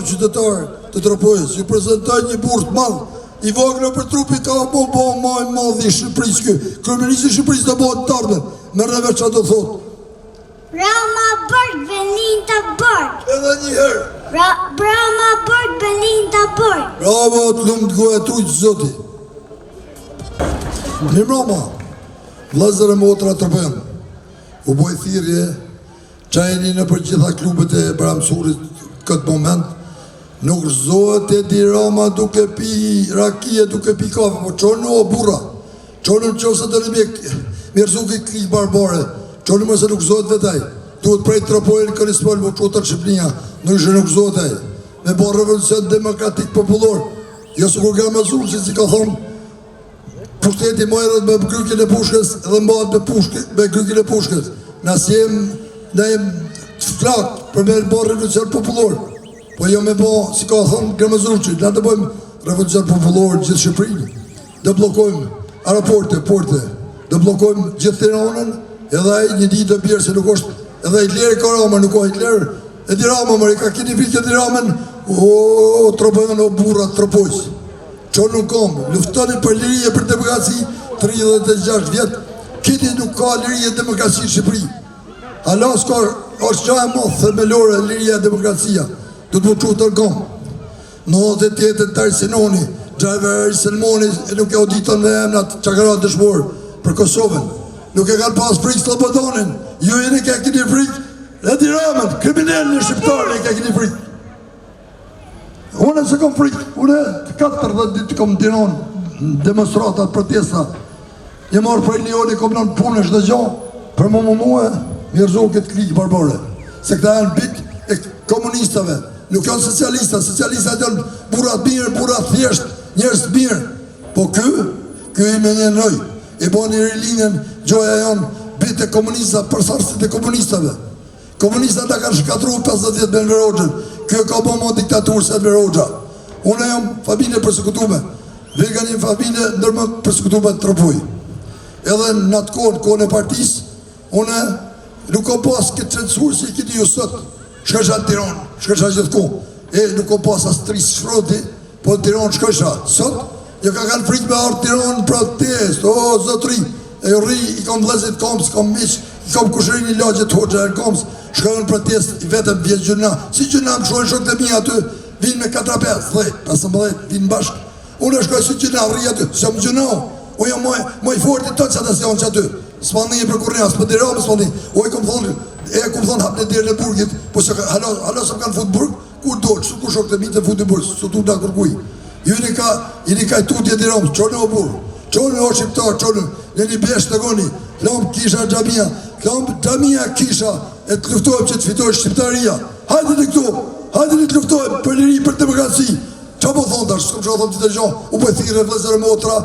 qytetarë të Tropojës, ju prezentoj një burr të madh, i vogël për trupi ka po më i madh i Shqipërisë ky. Kryeministri i Shqipërisë do bëhet tardhë. Merreve çfarë do thotë? Brahma Borg, Belinda Borg. Edhe një herë. Brahma Borg, Belinda Borg. Bravo, të lumë të goja trujtë zoti. Një mrama, vëllezër e motra Tropojën, u boj thirrje, çajeni në për gjitha klubet e Bramsurit këtë moment, nuk rëzohet Edi Rama duke pi rakie, duke pi kafe, po qonë o burra, qonë në qose të rëmjek, mirëzuki klikë barbare, qonë mëse nuk zohet vetaj, duhet prej Tropojën kërispol, po qotë të Shqipnia, nuk shë nuk zohet aj, me bo revolucion demokratik popullor, jo së kur nga mazur, që si ka thonë, pushteti mojrët me krykin e pushkës, edhe mbahet me krykin e pushkës, nësë jem të flakë për me bo revolucion popullor, po jo me bo, si ka thonë Gramazurqi, na të bëjmë revolucion popullor gjithë Shqipërinë, dhe blokojmë aeroporte, porte, dhe blokojmë gjithë Tiranën, edhe ai një ditë të bjerë se nuk është, edhe Hitleri ka Rama, nuk ka Hitler, Edi Rama, mëri ka kini frikë Edi Ramën, o Tropojën o burra Tropojës, që nuk kam, luftoni për liri e për demokraci, 36 vjetë, kini nuk ka liri e demokraci në Shqipëri, ala s'ka, është qa e mothë, themelore, liri e demokracia, du të më quë tërkom. Në dhe tjetën të Arsenoni, Gjajver Arsenoni, nuk e auditon me emnat qakarat dëshmorë për Kosovën. Nuk e kanë pas frikë Slobodonin, ju e në ke kini frikë, Edi Ramën, kriminell në Shqiptarë, e ke kini frikë. Une se kom frikë, une 14 ditë kom dinon, demonstratat, protesta, një marë për Lioni, kom në punë e shtë gjo, për më muë, mirëzohë këtë klikë barbare, se këta janë bikë e komunistave, nuk janë socialista janë burat mirë, burat thjesht, njerës mirë, po kë i me një nëj, i bo një rilinjen, gjoja janë bitë e komunista, përsarësit e komunistave. Komunistat da kanë shkatru 50 vjetë me Enver Hoxhën, kjo ka bo më diktaturë se Enver Hoxha. Unë jam familje përsekutume, vega një familje nërmë përsekutume të Tropojë. Edhe në atë kohën e partisë, unë nuk o pas këtë censurë si i kiti ju sëtë, shkësha në Tiranë, shkësha gjithë kohë, nuk o pas as 3 shfroti, po në Tiranë shkësha. Sot, jo ka kanë frikë me arë Tiranë në protest, o zotri, e ri, i kom vlezit komës, kom miqë, i kom kushërin i lagjet Hoxha e komës, shkojnë në protest i vetëm vjetë gjuna, si gjuna më shojnë shokët e mi aty, vinë me 4-5, 15, vinë bashkë, unë shkoj si gjuna, rri aty, se më gjuna, unë jam moj forti të që atë se janë që aty, s'pani e për kur një, s'pë dira, s'pani, o i kom thonë hapë në dirë në burgit, po se halo se më kanë futë burg, kur dollë, su ku shokët e mi të futë në burg, su tu da kërkuj, ju i një kaj tutje dirëm, qonë o burg, qonë o shqiptar, qonë, në një besh të goni, lamë kisha gjamia, lamë gjamia kisha, e të luftojmë që të fitojë shqiptaria, hajde në këtu, hajde në të luftojmë për liri, për demokraci, qa po thonë tash, s'kom qa thonë të të gjohë, u për thire, vlezër e motra,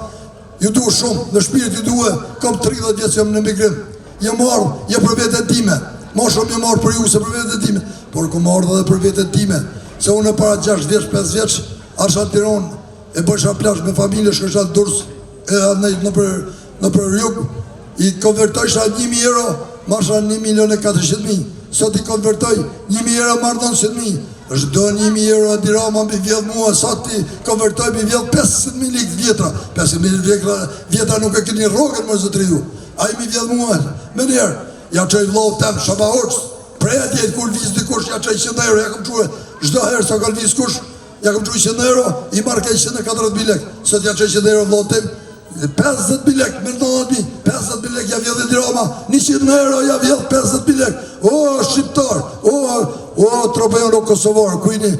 ju duhe shumë, në shpirit ju duhe, kam 30 vjetë që jam në emigrim, jam marrë, jam për vetën time, ma shumë jam marrë për ju se për vetën time, por ku marrë dhe për vetën time, se unë para 6 vjeç, 5 vjeç, arsha në Tiranë, e bësha plash me familje, shkësha të Durrës, në për rjug, i konvertojsha 1.000 euro, marsha 1.400.000, sot i konvertoj 1.000 euro marrë 900.000, është do 1.000 euro Edi Rama mbi vjedh mua, sot i konvertoj mbi vjedh 50.000 likë vjetra, 50.000 vjetra nuk e keni rogën më zëtri ju, a i mi vjedh mua, me njerë, ja qëj vlohë tem, shaba hoqës, prej atjet kur vizë dikush, ja qëj 100 euro, ja kom quë, zdo herë sa kal vizë kush, ja kom quë 100 euro, i marrë kaj 140.000 lek, sot ja qëj 100 euro vlohë tem, 50.000 lek, me 90.000, 50.000 lek, ja vjedh Edi Rama, 100 euro, ja vjedh 50.000 lek, o, shqiptar, o, Tropojën o Kosovarë, kujni,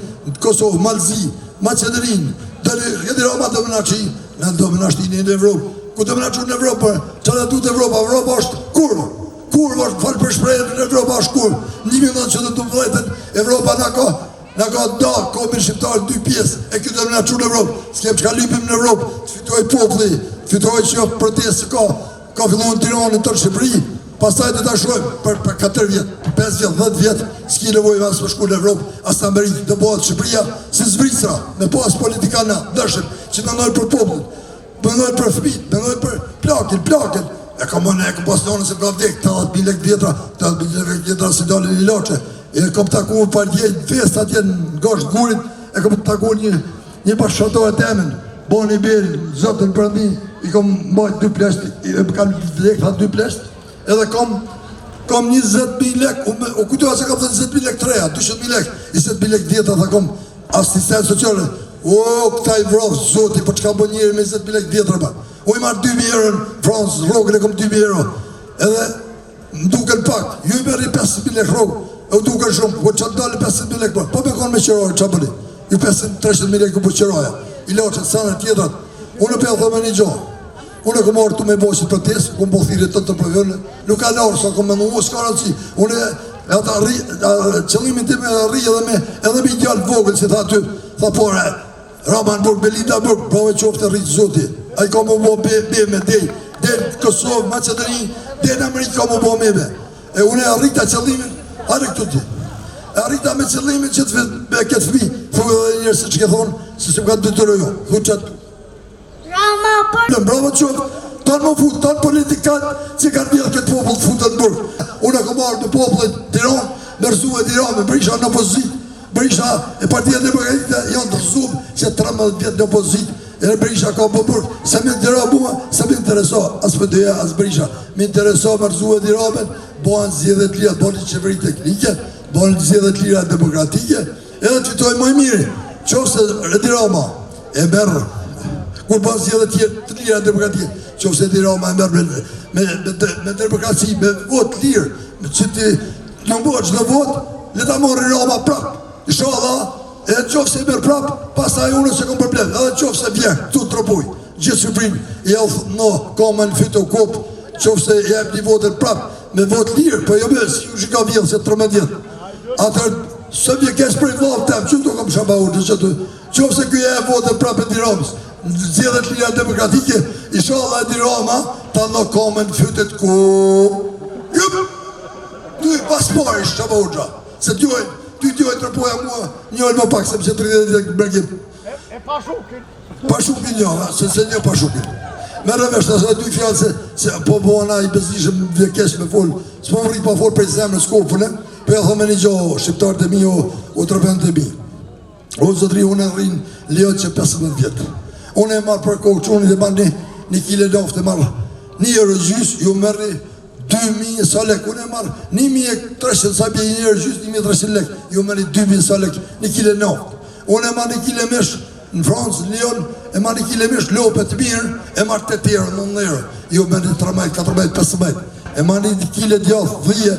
Kosovë, Malzi, Macedrin, Edi Rama do më naqi, në do më naqtini në Evropë, ku do më naqu në Evropë, që në du të Evropa është kurvë, është falë për shprejën në Evropa është kurvë, 1912, Evropa në ka da, komin shqiptarë 2 pjesë, e këtë do më naqu në Evropë, s'kem që ka lypim në Evropë, të fitoj popli, fitoj që protestë ka fillu në Tiranë të Shqipëri, pastaj të ta shojmë për 4 vjetë, 5 vjetë, 10 vjetë, s'ki nevojë asë për shku në Evropë, asë të Amerikë, të bëhet Shqipëria si Zvicra, me pas politikana, dëshëm, që në nëjë për popullit, me nëjë për fëmijët, me nëjë për plakin, e ka mëne, e ka pas nënë se ka vdek, 80.000 lek vjetra, 80.000 lek vjetra si dalin i loqe, E kom taku partije fest atje në Gosht Gurit, e kom taku një bashkëtorë temen, Boni Beri, zotën Perëndi, i kom mbajt 2 plesht, i kam lek tha 2 plesht, edhe kom 20.000 lek, u kujtoha se kam thënë 20.000 lek të reja, 200.000 lek, 20.000 lek djeta, tha kom asistent sociale, këta i vrov, zoti, për çka bën njëri me 20.000 lek djetra ba. U i marrë 2.000 euro në Francë, rogën e kom 2.000 euro, edhe më duken pak, ju i merri 500.000 lek rogë, e u duken shumë, po që dalë 500.000 lek, po me konë me qërojë, që bëni, ju 300.000 lek ku qëroja, i loqët sanët tjetrat, unë për e thëmë një gjohë, unë e kom orë të me boqit protest, kom bo thire të përvjone, nuk ka lorë, sa kom me nuhu, s'ka rëndësi, unë e qëllimin tim e rri edhe me i gjallë vogël, si tha ty, tha pore, Ramanburg, Belindaburg, prove qofte rritë zoti, a i ka më bo me dej Kosovë, Macedoni, dej në Amerikë ka më bo me, e unë e rrita qëllimin, arre këtu ti, e rrita me qëllimin që të këtë fmi, thuj edhe njërë se që ke thonë, se më ka të dytërë jo, thuj qatë, Rama Bërg. bravo qoftë, tonë më futë, tonë politikat që kanë vjetë këtë popull të futë në burg. Unë e kom marrë me popullet Tiran, me rëzu e Tiran, me Berisha në opozit, Berisha e Partia Demokratike janë të rëzumë që 13 vjetë në opozit, e Berisha ka për burg, se me Tira mua, se me intereso, as për dheja, as Berisha, me intereso me rëzu e Tiranën, bohan zjedhet lira, bohan një qeveri teknike, bohan zjedhet lira demokratike, edhe që toj më i miri, qofë se Tirama e merë, kur pas zjedhe të lira demokratike, qofë se Tirama e merë me demokraci, me vot lirë, që ti në mboq në vot, le ta morë Rama prapë, inshallah, e qofë se merë prapë, pasaj unë se kom problem, edhe qofë se vjekë, tu të tropoj, gjithë Shqiprin, i elfë në komen fito kopë, qofë se jep një votën prapë, me vot lirë, po jo me, si ju shika vjetë, se 13 vjetë, atër, se vjekesh për i vlavë tem, që të kom shamba urë, që të, qofë se kjo e votën prapë e Tiramës, zjedhet lira demokratike, inshallah e Tirama, ta në komen fytet ku... Ty paspari shqaba urgja, se ty t'joj të rëpoja mua, njojnë më pak, se më që 30 dhe bërgjim. E pashukin? Pashukin një, se një pashukin. Me rëveshtë, asë dy fjallë se po bona i bezishëm vjekesh me folë, s'po më rritë pa folë prej zemrë skopën, për e thome një gjohë, shqiptarët e mi o trëpendët e mi. O zotri, unë e rrinë liot që 15 vjetë. Unë e marrë për kohë që unë dhe marrë një kile loftë, e marrë 1 euro gjysë, ju mërri 2.000 sa lek, unë e marrë 1.300 sa bje 1 euro gjysë, 1.300 lek, ju mërri 2.000 sa lek, 1 kile loftë. Unë e marrë 1 kile mesh në Francë, në Lyon, e marrë 1 kile mesh lopët mirë, e marrë 8 euro, 9 euro, ju mërri 13, 14, 15, e marrë 1 kile djathë, dhije,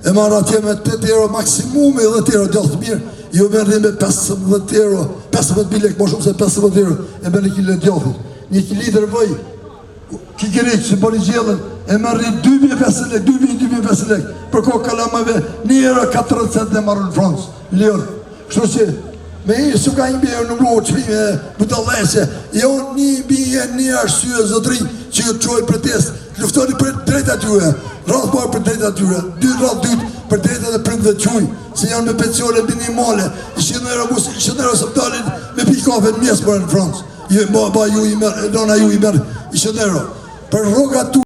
e marrë atje me 8 euro, maksimumi 10 euro djathë mirë, ju mërri me 15 euro, 15.000 lek, më shumë se 15 euro, e mërri 1 kile djathë, 1 litër vëj, kikerik që bërë i gjellën, e mërri 2.500 lek, 2.500 lek, për kohë kalamave 1 euro 40 cent e marrë në Francë, Lyon. Kështu që, me i su ka imbi e në mërë që me butallese, jo një bije një arsye zotri që ju të qojë protest, luftoni për drejta tyre, rath parë për drejta tyre, rath dytë për drejta dhe prindve quj, se janë me pensione minimale, ishë nërë së dalin me pi kafe në mjesë për në Francë, ju i merë, nona ju i merë, ishë nërë, për roga tu